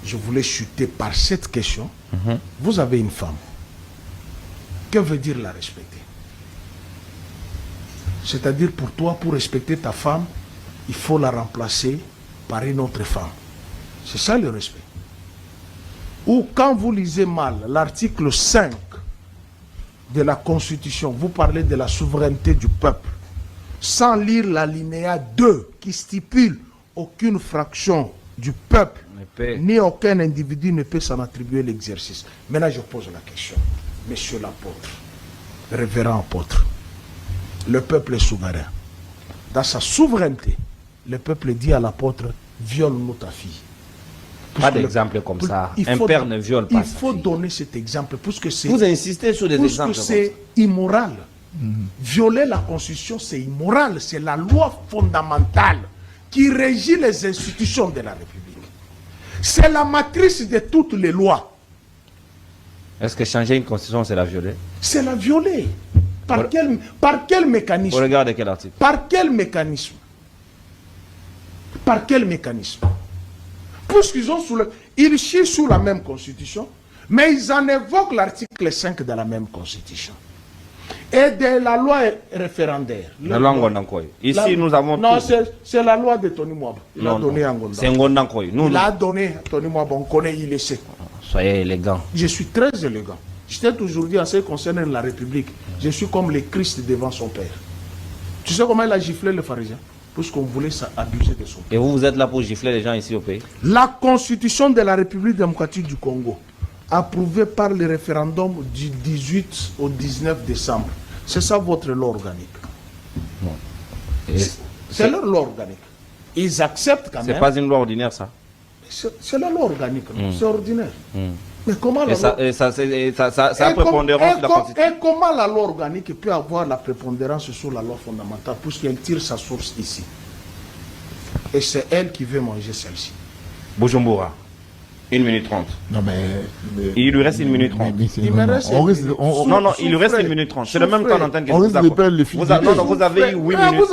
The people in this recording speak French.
je voulais chuter par cette question. Vous avez une femme. Que veut dire la respecter? C'est-à-dire pour toi, pour respecter ta femme, il faut la remplacer par une autre femme. C'est ça le respect. Ou quand vous lisez mal l'article 5 de la Constitution, vous parlez de la souveraineté du peuple, sans lire l'alinéa 2 qui stipule aucune fraction du peuple, ni aucun individu ne peut s'en attribuer l'exercice. Maintenant, je pose la question. Monsieur l'apôtre, révérend apôtre, le peuple est souverain. Dans sa souveraineté, le peuple dit à l'apôtre, viole-nous ta fille. Pas d'exemple comme ça. Un père ne viole pas. Il faut donner cet exemple, puisque c'est... Vous insistez sur des exemples. Puisque c'est immoral. Violer la Constitution, c'est immoral. C'est la loi fondamentale qui régit les institutions de la République. C'est la matrice de toutes les lois. Est-ce que changer une Constitution, c'est la violer? C'est la violer. Par quel mécanisme? Au regard de quel article? Par quel mécanisme? Par quel mécanisme? Puisqu'ils ont ils chient sous la même Constitution, mais ils en évoquent l'article 5 de la même Constitution. Et de la loi référendaire. La loi Ngondankoy. Ici, nous avons... Non, c'est la loi de Tony Mwaba. Il a donné à Ngondankoy. C'est Ngondankoy. Il a donné à Tony Mwaba. On connaît, il le sait. Soyez élégant. Je suis très élégant. Je t'ai toujours dit, en ce qui concerne la République, je suis comme le Christ devant son Père. Tu sais comment il a giflé le pharisien? Puisqu'on voulait abuser de son Père. Et vous êtes là pour gifler les gens ici au pays? La Constitution de la République démocratique du Congo, approuvée par le référendum du 18 au 19 décembre, c'est ça votre loi organique? C'est leur loi organique. Ils acceptent quand même. C'est pas une loi ordinaire, ça? C'est la loi organique, c'est ordinaire. Mais comment la loi... Et ça a prépondérance sur la Constitution. Et comment la loi organique peut avoir la prépondérance sur la loi fondamentale, puisqu'elle tire sa source ici? Et c'est elle qui veut manger celle-ci. Bujumbura, 1 minute 30. Non mais... Il lui reste 1 minute 30. Il me reste... Non, il lui reste 1 minute 30. C'est le même temps d'antenne que vous avez. Vous avez eu 8 minutes.